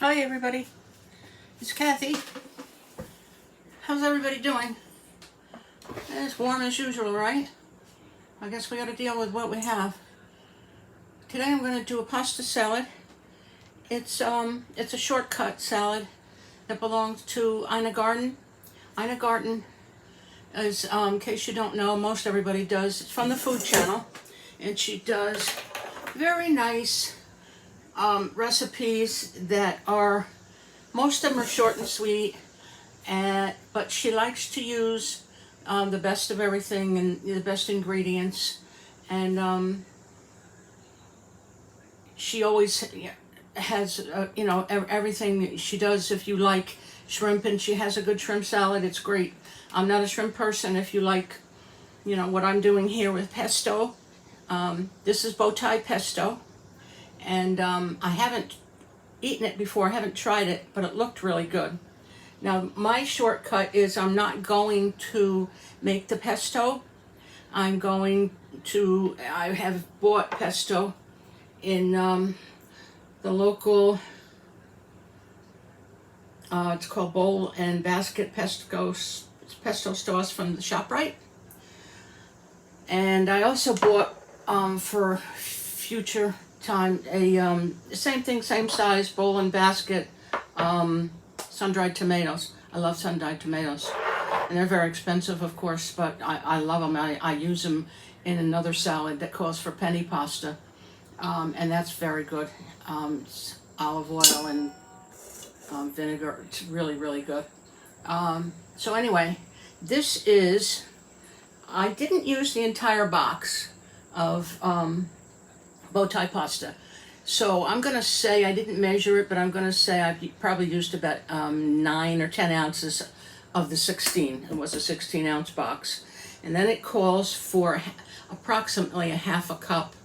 Hi everybody, it's Kathy. How's everybody doing? It's warm as usual, right? I guess we got to deal with what we have. Today I'm going to do a pasta salad. It's a shortcut salad that belongs to Ina Garten. Ina Garten is, in case you don't know, most everybody does. It's from the Food Channel, and she does very nice recipes that are, most of them are short and sweet, but she likes to use the best of everything and the best ingredients, and she always has everything she does. If you like shrimp and she has a good shrimp salad, it's great. I'm not a shrimp person. If you like what I'm doing here with pesto, this is bowtie pesto, and I haven't eaten it before, I haven't tried it, but it looked really good. Now my shortcut is I'm not going to make the pesto. I have bought pesto in the local, it's called Bowl and Basket pesto stores from the ShopRite. And I also bought for future time a same thing, same size, Bowl and Basket sun-dried tomatoes. I love sun-dried tomatoes, and they're very expensive, of course, but I love them. I use them in another salad that calls for penny pasta, and that's very good. It's olive oil and vinegar. It's really, really good. So anyway, this is, I didn't use the entire box of bowtie pasta. So I'm going to say, I didn't measure it, but I'm going to say I probably used about 9 or 10 ounces of the 16. It was a 16-ounce box. And then it calls for approximately a half a cup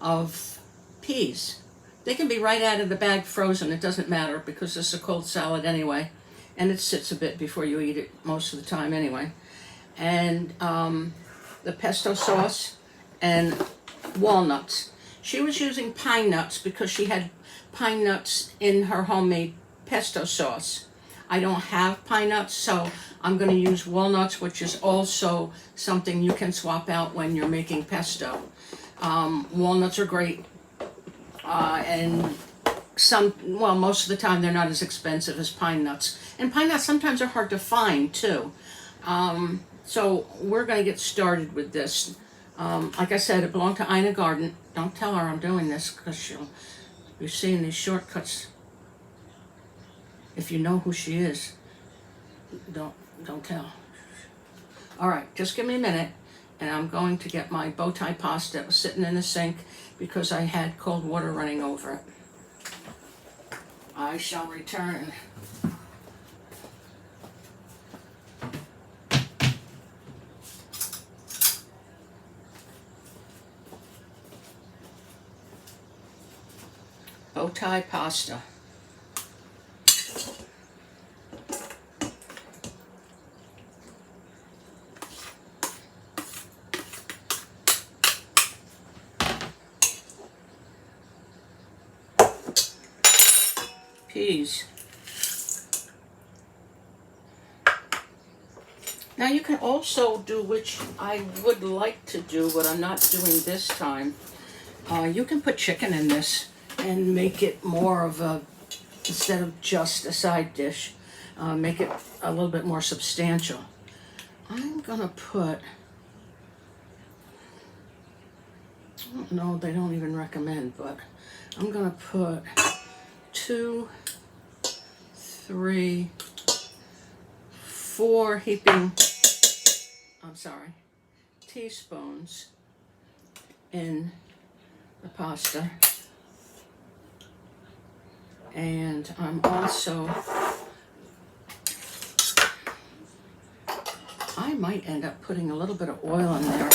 of peas. They can be right out of the bag frozen. It doesn't matter because this is a cold salad anyway. And it sits a bit before you eat it most of the time anyway. And the pesto sauce and walnuts. She was using pine nuts because she had pine nuts in her homemade pesto sauce. I don't have pine nuts, so I'm going to use walnuts, which is also something you can swap out when you're making pesto. Walnuts are great, and most of the time they're not as expensive as pine nuts. And pine nuts sometimes are hard to find too. So we're going to get started with this. Like I said, it belonged to Ina Garten. Don't tell her I'm doing this because she'll be seeing these shortcuts. If you know who she is, don't tell. All right, just give me a minute, and I'm going to get my bowtie pasta that was sitting in the sink because I had cold water running over it. I shall return. Bowtie pasta. Peas. Now you can also do, which I would like to do, but I'm not doing this time. You can put chicken in this and make it more of a, instead of just a side dish, make it a little bit more substantial. I'm gonna put, I don't know, they don't even recommend, but I'm gonna put 2, 3, 4 teaspoons in the pasta. And I'm also, I might end up putting a little bit of oil in there.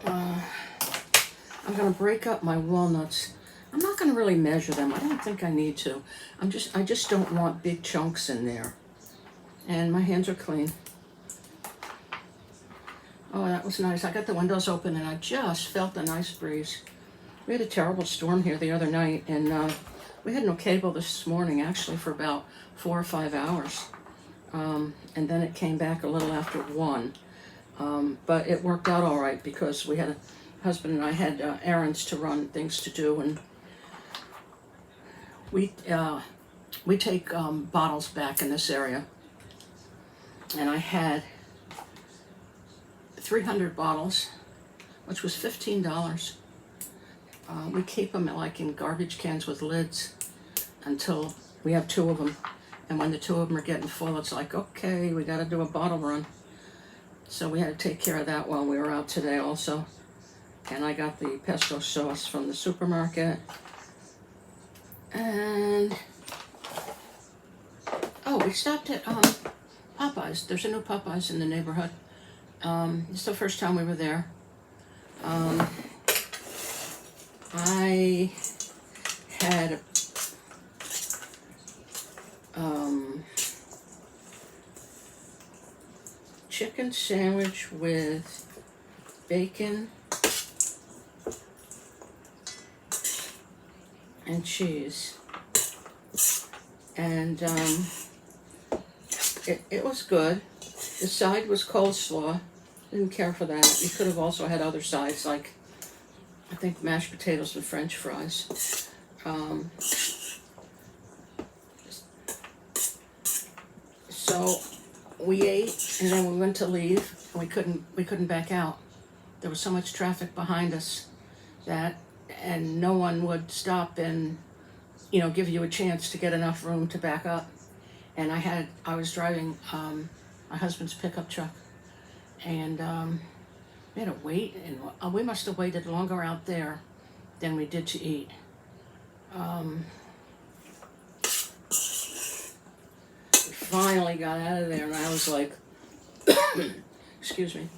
I'm going to break up my walnuts. I'm not going to really measure them. I don't think I need to. I just don't want big chunks in there. And my hands are clean. Oh, that was nice. I got the windows open and I just felt a nice breeze. We had a terrible storm here the other night, and We had no cable this morning, actually, for about 4 or 5 hours. And then it came back a little after 1. But it worked out all right because we had husband and I had errands to run, things to do, and we take bottles back in this area, and I had 300 bottles, which was $15. We keep them like in garbage cans with lids until we have 2 of them, and when the 2 of them are getting full, it's like, okay, we got to do a bottle run. So we had to take care of that while we were out today also. And I got the pesto sauce from the supermarket. And oh, we stopped at Popeyes. There's a new Popeyes in the neighborhood. It's the first time we were there. I had a chicken sandwich with bacon and cheese, and it was good. The side was coleslaw. Didn't care for that. You could have also had other sides, like I think mashed potatoes and French fries. So we ate, and then we went to leave, and we couldn't back out. There was so much traffic behind us and no one would stop and give you a chance to get enough room to back up. And I was driving my husband's pickup truck, and we had to wait, and we must have waited longer out there than we did to eat. We finally got out of there, and I was like, excuse me,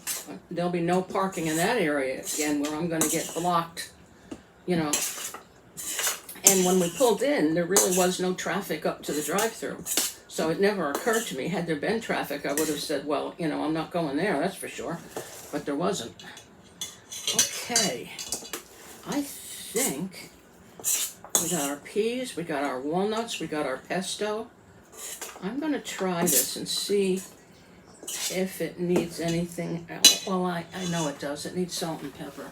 there'll be no parking in that area again where I'm going to get blocked, And when we pulled in, there really was no traffic up to the drive-thru. So it never occurred to me, had there been traffic, I would have said, well, I'm not going there, that's for sure. But there wasn't. Okay. I think we got our peas, we got our walnuts, we got our pesto. I'm going to try this and see if it needs anything else. Well, I know it does. It needs salt and pepper.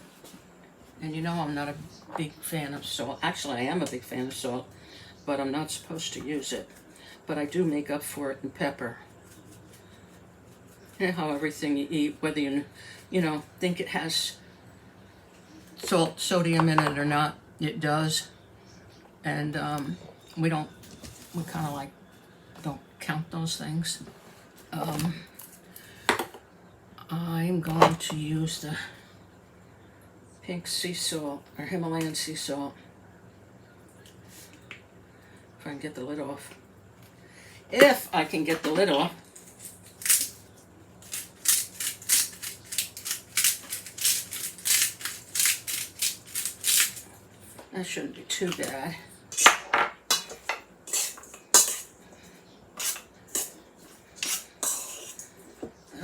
And I'm not a big fan of salt. Actually, I am a big fan of salt, but I'm not supposed to use it. But I do make up for it in pepper. And how everything you eat, whether you think it has sodium in it or not, it does. And we kind of like don't count those things. I'm going to use the pink sea salt, or Himalayan sea salt. If I can get the lid off. If I can get the lid off. That shouldn't be too bad.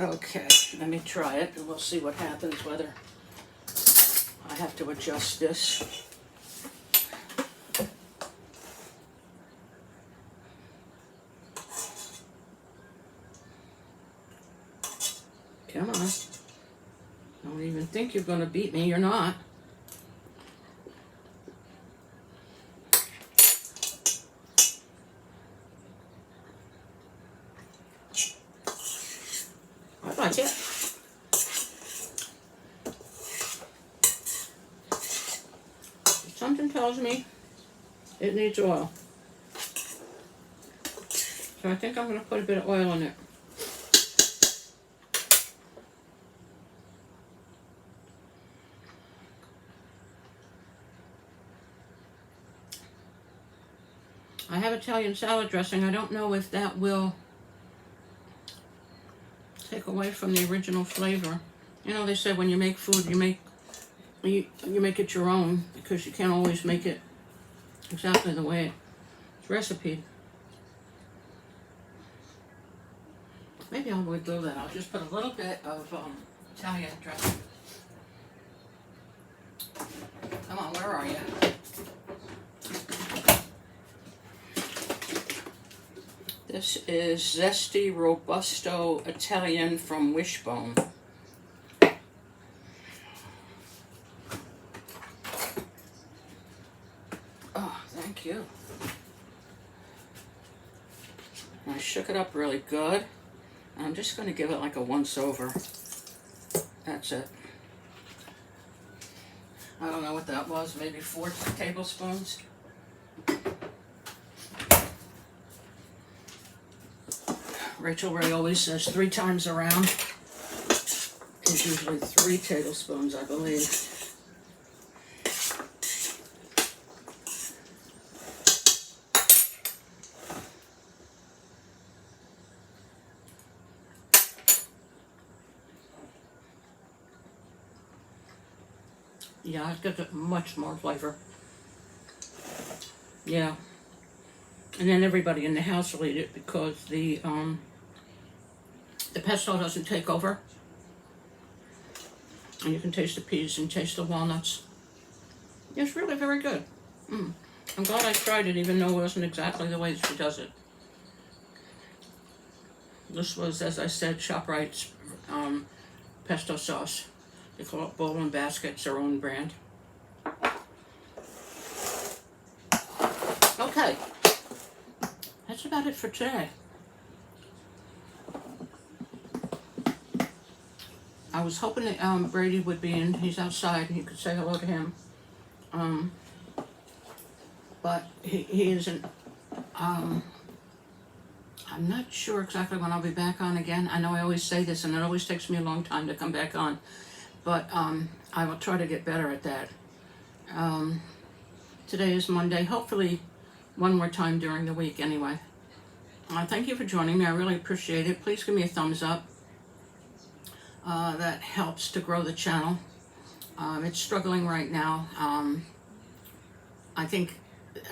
Okay, let me try it, and we'll see what happens, whether I have to adjust this. Come on. Don't even think you're going to beat me. You're not. I like it. Something tells me it needs oil. So I think I'm going to put a bit of oil in it. I have Italian salad dressing. I don't know if that will take away from the original flavor. They say when you make food, you make it your own, because you can't always make it exactly the way it's recipe. Maybe I would do that. I'll just put a little bit of Italian dressing. Come on, where are you? This is Zesty Robusto Italian from Wishbone. Oh, thank you. I shook it up really good. I'm just going to give it like a once over. That's it. I don't know what that was, maybe 4 tablespoons. Rachel Ray always says 3 times around. It's usually 3 tablespoons, I believe. Yeah, it gives it much more flavor. Yeah. And then everybody in the house will eat it because the pesto doesn't take over. And you can taste the peas and taste the walnuts. It's really very good. I'm glad I tried it even though it wasn't exactly the way she does it. This was, as I said, ShopRite's pesto sauce. They call it Bowl and Basket. It's their own brand. Okay. That's about it for today. I was hoping that Brady would be in. He's outside and you could say hello to him. But he isn't. I'm not sure exactly when I'll be back on again. I know I always say this and it always takes me a long time to come back on. But I will try to get better at that. Today is Monday. Hopefully one more time during the week anyway. Thank you for joining me. I really appreciate it. Please give me a thumbs up. That helps to grow the channel. It's struggling right now. I think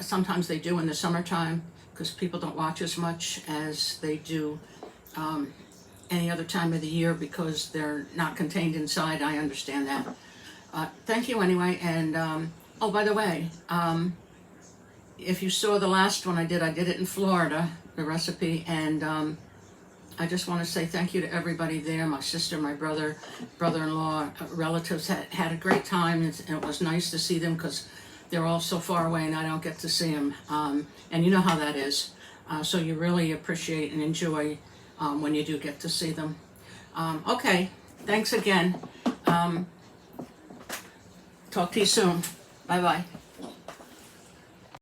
sometimes they do in the summertime because people don't watch as much as they do any other time of the year because they're not contained inside. I understand that. Thank you anyway. And oh, by the way, if you saw the last one I did it in Florida, the recipe, and I just want to say thank you to everybody there, my sister, my brother, brother-in-law, relatives had a great time, and it was nice to see them because they're all so far away and I don't get to see them. And you know how that is. So you really appreciate and enjoy when you do get to see them. Okay, thanks again. Talk to you soon. Bye-bye.